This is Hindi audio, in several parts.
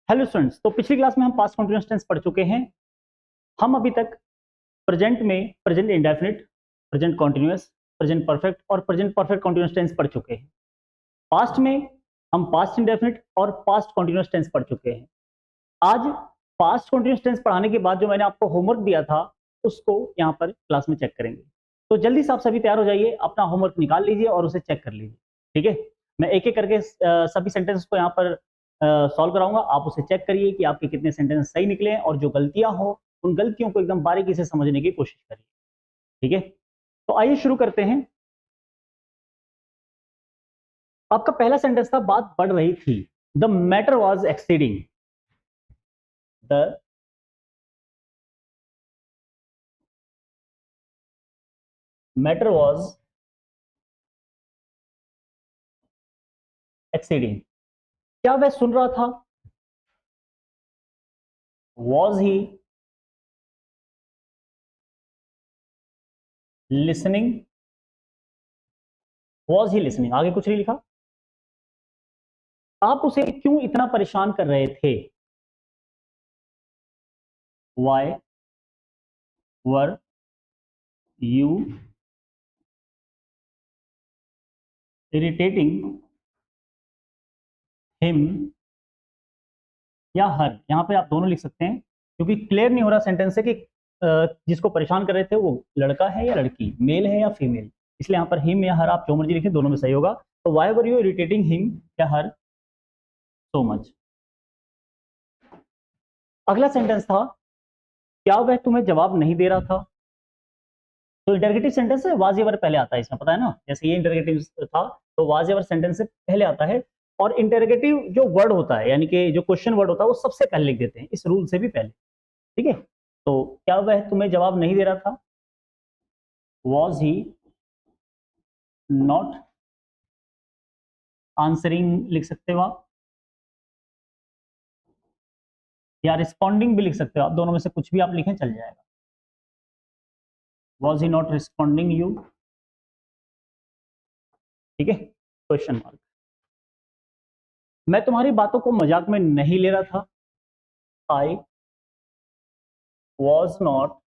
हेलो स्टूडेंट्स, तो पिछली क्लास में हम पास्ट कंटीन्यूअस टेंस पढ़ चुके हैं। हम अभी तक प्रेजेंट में present indefinite, present continuous, present perfect और प्रेजेंट परफेक्ट कंटीन्यूअस टेंस पढ़ चुके हैं। पास्ट में हम पास्ट इंडेफिनिट और पास्ट कंटीन्यूअस टेंस पढ़ चुके हैं। आज पास्ट कंटीन्यूअस टेंस पढ़ाने के बाद जो मैंने आपको होमवर्क दिया था उसको यहाँ पर क्लास में चेक करेंगे। तो जल्दी से आप सभी तैयार हो जाइए, अपना होमवर्क निकाल लीजिए और उसे चेक कर लीजिए। ठीक है, मैं एक एक करके सभी सेंटेंस को यहाँ पर सॉल्व कराऊंगा। आप उसे चेक करिए कि आपके कितने सेंटेंस सही निकले हैं और जो गलतियां हो उन गलतियों को एकदम बारीकी से समझने की कोशिश करिए। ठीक है, तो आइए शुरू करते हैं। आपका पहला सेंटेंस था बात बढ़ रही थी। The matter was exceeding. The matter was exceeding. क्या वह सुन रहा था? Was he listening? Was he listening, आगे कुछ नहीं लिखा। आप उसे क्यों इतना परेशान कर रहे थे? Why were you irritating him या हर? यहां पे आप दोनों लिख सकते हैं क्योंकि क्लियर नहीं हो रहा सेंटेंस से कि जिसको परेशान कर रहे थे वो लड़का है या लड़की, मेल है या फीमेल। इसलिए यहाँ पर हिम या हर आप जो मर्जी लिखें, दोनों में सही होगा। तो why were you irritating him या हर सो मच? अगला सेंटेंस था क्या वह तुम्हें जवाब नहीं दे रहा था? तो इंटरगेटिव सेंटेंस है, वाज या वर पहले आता है इसमें, पता है ना। जैसे ये इंटरगेटिव था तो वाज या वर सेंटेंस से पहले आता है। और इंटरगेटिव जो वर्ड होता है यानी कि जो क्वेश्चन वर्ड होता है वो सबसे पहले लिख देते हैं, इस रूल से भी पहले। ठीक है, तो क्या वह तुम्हें जवाब नहीं दे रहा था? वॉज ही नॉट आंसरिंग लिख सकते हो आप, या रिस्पॉन्डिंग भी लिख सकते हो आप, दोनों में से कुछ भी आप लिखें चल जाएगा। Was he not responding you? ठीक है, क्वेश्चन मार्क। मैं तुम्हारी बातों को मजाक में नहीं ले रहा था। I was not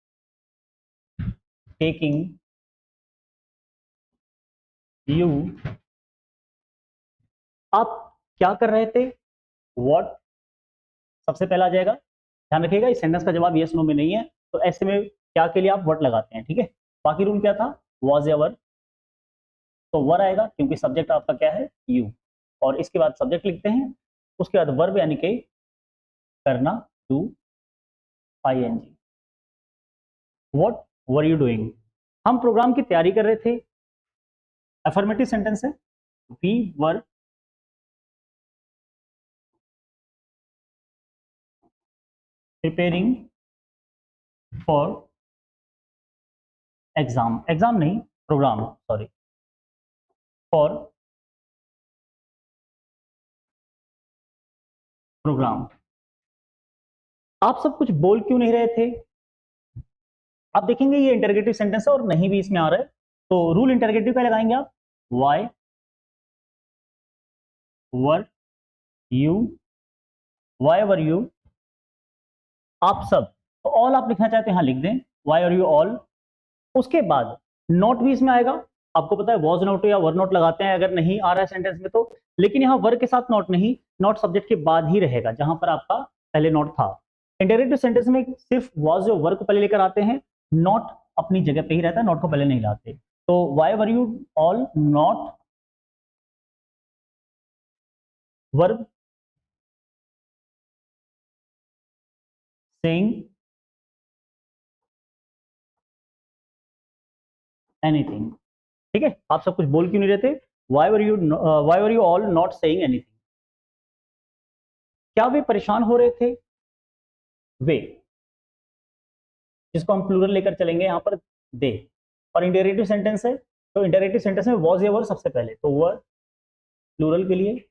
taking you. आप क्या कर रहे थे? व्हाट सबसे पहला आ जाएगा। ध्यान रखिएगा इस सेंटेंस का जवाब यस नो में नहीं है, तो ऐसे में क्या के लिए आप व्हाट लगाते हैं। ठीक है, बाकी रूल क्या था? वॉज या वर, तो वर आएगा क्योंकि सब्जेक्ट आपका क्या है? यू। और इसके बाद सब्जेक्ट लिखते हैं, उसके बाद वर्ब यानी कि करना, do, ING. What were you doing? हम प्रोग्राम की तैयारी कर रहे थे। अफर्मेटिव सेंटेंस है, we were preparing for exam. Exam नहीं, प्रोग्राम, सॉरी, फॉर प्रोग्राम। आप सब कुछ बोल क्यों नहीं रहे थे? आप देखेंगे ये इंटरगेटिव सेंटेंस है और नहीं भी इसमें आ रहा है, तो रूल इंटरगेटिव का लगाएंगे आप। Why were you, why were you, आप सब, तो ऑल आप लिखना चाहते हैं हाँ लिख दें, वाई आर यू ऑल। उसके बाद नॉट भी इसमें आएगा। आपको पता है वॉज नॉट या वर नॉट लगाते हैं अगर नहीं आ रहा है सेंटेंस में तो, लेकिन यहाँ वर के साथ नॉट नहीं, नॉट सब्जेक्ट के बाद ही रहेगा जहां पर आपका पहले नॉट था। इंटरगेटिव सेंटेंस में सिर्फ वॉज जो वर्ब को पहले लेकर आते हैं, नॉट अपनी जगह पे ही रहता है, नॉट को पहले नहीं लाते। तो why were you all not verb saying anything. ठीक है, आप सब कुछ बोल क्यों नहीं रहे थे? Why were you all not saying anything? क्या वे परेशान हो रहे थे? वे, जिसको हम प्लूरल लेकर चलेंगे यहाँ पर, दे। और इंटरेटिव सेंटेंस है तो इंटरेटिव सेंटेंस में वॉज या वर सबसे पहले, तो वर प्लूरल के लिए।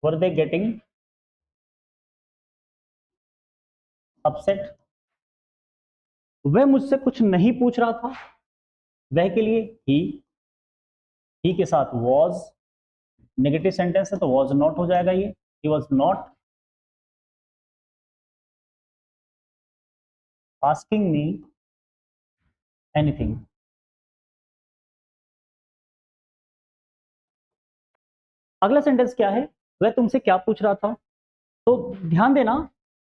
वर दे गेटिंग अपसेट? वह मुझसे कुछ नहीं पूछ रहा था। वह के लिए ही के साथ was, नेगेटिव सेंटेंस है तो was not हो जाएगा, ये he was not asking me anything. अगला सेंटेंस क्या है, वह तुमसे क्या पूछ रहा था। तो ध्यान देना,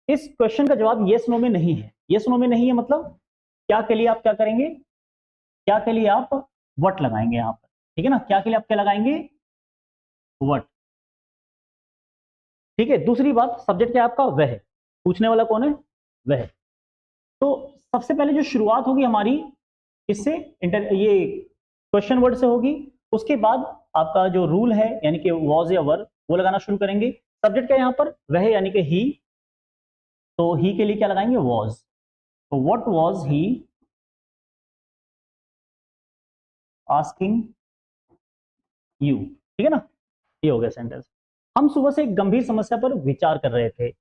इस क्वेश्चन का जवाब येस नो में नहीं है। येस नो में नहीं है मतलब क्या के लिए आप क्या करेंगे, क्या के लिए आप व्हाट लगाएंगे यहां पर, ठीक है ना, क्या के लिए आप क्या लगाएंगे, व्हाट। ठीक है, दूसरी बात, सब्जेक्ट क्या है आपका, वह, पूछने वाला कौन है, वह। तो सबसे पहले जो शुरुआत होगी हमारी इससे, ये क्वेश्चन वर्ड से होगी, उसके बाद आपका जो रूल है यानी कि वॉज या वर वो लगाना शुरू करेंगे। सब्जेक्ट क्या है यहाँ पर, वह यानी कि ही, तो ही के लिए क्या लगाएंगे, वॉज। तो what was he asking you, ठीक है ना, ये हो गया सेंटेंस। हम सुबह से एक गंभीर समस्या पर विचार कर रहे थे,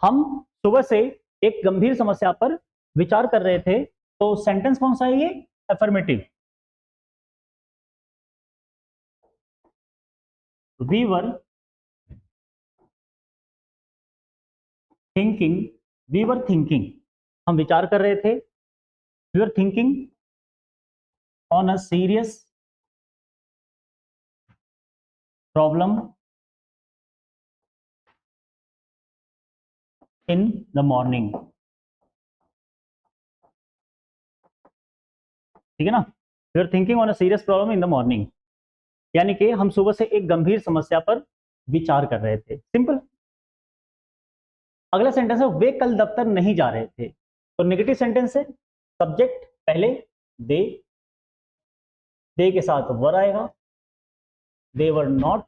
हम सुबह से एक गंभीर समस्या पर विचार कर रहे थे, तो सेंटेंस कौन सा है ये, affirmative. We were thinking, we were thinking, हम विचार कर रहे थे, we were thinking on a serious problem in the morning, ठीक है ना, we are thinking on a serious problem in the morning, यानी कि हम सुबह से एक गंभीर समस्या पर विचार कर रहे थे, सिंपल। अगला सेंटेंस है वे कल दफ्तर नहीं जा रहे थे, तो नेगेटिव सेंटेंस है, सब्जेक्ट पहले दे, दे के साथ वर आएगा, they were not,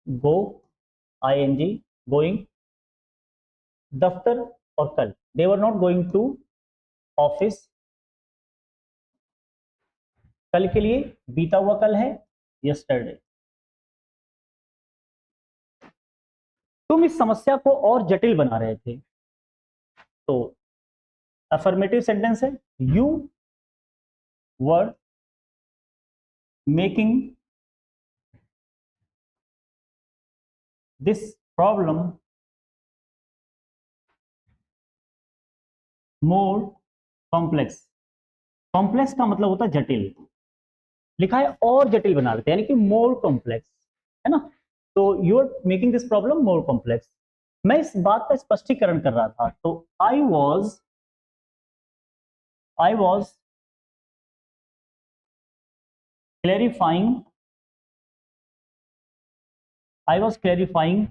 go ING going, दफ्तर और कल, they were not going to office, कल के लिए बीता हुआ कल है यस्टरडे। तुम इस समस्या को और जटिल बना रहे थे, तो अफर्मेटिव सेंटेंस है, you were making this problem more complex, complex का मतलब होता है जटिल, लिखा है और जटिल बना देते हैं यानी कि मोर कॉम्प्लेक्स, है ना, तो you are making this problem more complex. मैं इस बात का स्पष्टीकरण कर रहा था, तो I was clarifying, I was clarifying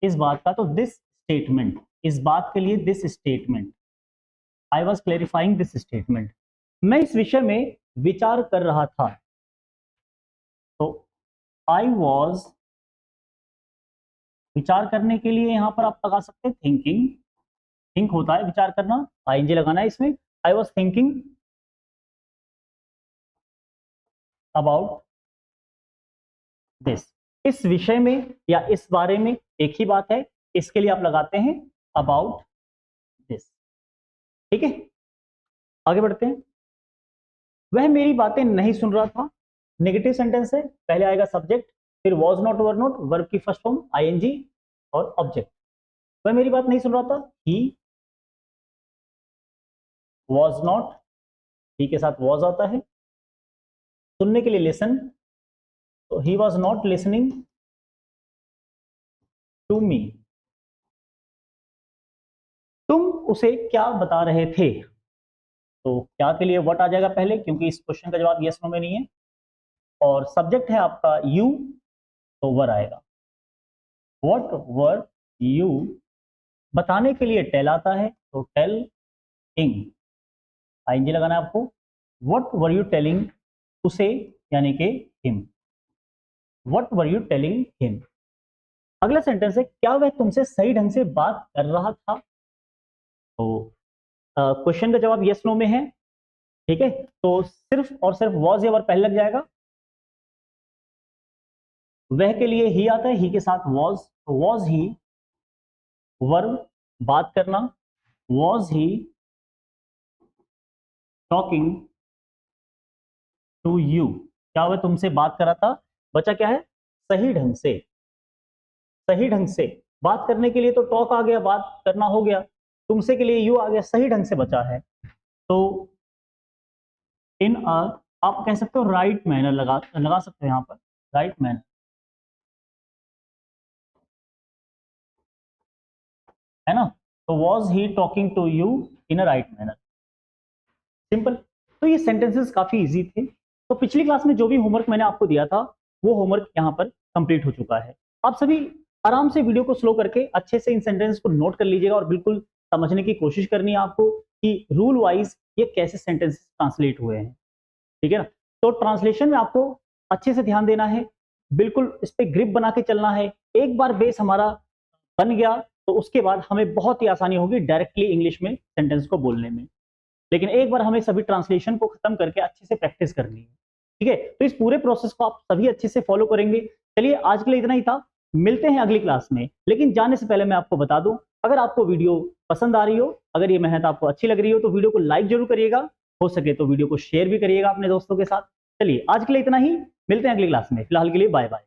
इस बात का, तो दिस स्टेटमेंट, इस बात के लिए this statement, I was clarifying this statement, मैं इस विषय में विचार कर रहा था, तो आई वॉज, विचार करने के लिए यहां पर आप लगा सकते हैं थिंकिंग, थिंक होता है विचार करना, आईएनजी लगाना है इसमें, I was thinking about this, इस विषय में या इस बारे में एक ही बात है, इसके लिए आप लगाते हैं अबाउट दिस, ठीक है। आगे बढ़ते हैं, वह मेरी बातें नहीं सुन रहा था, नेगेटिव सेंटेंस है, पहले आएगा सब्जेक्ट, फिर was not were not, verb की फर्स्ट फॉर्म आईएनजी और ऑब्जेक्ट, वह मेरी बात नहीं सुन रहा था, ही वॉज नॉट, ही के साथ वॉज आता है, सुनने के लिए लिसन, तो he was not listening to me, तुम उसे क्या बता रहे थे, तो क्या के लिए व्हाट आ जाएगा पहले, क्योंकि इस क्वेश्चन का जवाब यस नो में नहीं है, और सब्जेक्ट है आपका यू, तो वर आएगा, व्हाट वर यू, बताने के लिए टेल आता है, तो टेल इंग, आईएनजी लगाना है आपको, व्हाट वर यू टेलिंग उसे यानी कि him, what were you telling him. अगला सेंटेंस है क्या वह तुमसे सही ढंग से बात कर रहा था, तो क्वेश्चन का जवाब यस नो में है, ठीक है, तो सिर्फ और सिर्फ वॉज या वर पहले लग जाएगा, वह के लिए ही आता है, ही के साथ वॉज, तो वॉज ही, वर्ब बात करना, was he talking to you, क्या हुआ, तुमसे बात करा था, बचा क्या है, सही ढंग से। सही ढंग से बात करने के लिए तो टॉक आ गया, बात करना हो गया, तुमसे के लिए यू आ गया, सही ढंग से बचा है। तो इन अ, आप कह सकते हो राइट मैनर, लगा सकते हो यहाँ पर, राइट मैनर, है ना। तो was he talking to you in a right manner, simple. तो ये सेंटेंसेस काफी इजी थे। तो पिछली क्लास में जो भी होमवर्क मैंने आपको दिया था वो होमवर्क यहाँ पर कंप्लीट हो चुका है। आप सभी आराम से वीडियो को स्लो करके अच्छे से इन सेंटेंस को नोट कर लीजिएगा और बिल्कुल समझने की कोशिश करनी है आपको कि रूल वाइज ये कैसे सेंटेंस ट्रांसलेट हुए हैं, ठीक है ना। तो ट्रांसलेशन में आपको अच्छे से ध्यान देना है, बिल्कुल इस पे ग्रिप बना के चलना है। एक बार बेस हमारा बन गया तो उसके बाद हमें बहुत ही आसानी होगी डायरेक्टली इंग्लिश में सेंटेंस को बोलने में। लेकिन एक बार हमें सभी ट्रांसलेशन को खत्म करके अच्छे से प्रैक्टिस करनी है, ठीक है। तो इस पूरे प्रोसेस को आप सभी अच्छे से फॉलो करेंगे। चलिए आज के लिए इतना ही था, मिलते हैं अगली क्लास में। लेकिन जाने से पहले मैं आपको बता दूं, अगर आपको वीडियो पसंद आ रही हो, अगर ये मेहनत आपको अच्छी लग रही हो, तो वीडियो को लाइक जरूर करिएगा, हो सके तो वीडियो को शेयर भी करिएगा अपने दोस्तों के साथ। चलिए आज के लिए इतना ही, मिलते हैं अगली क्लास में, फिलहाल के लिए बाय बाय।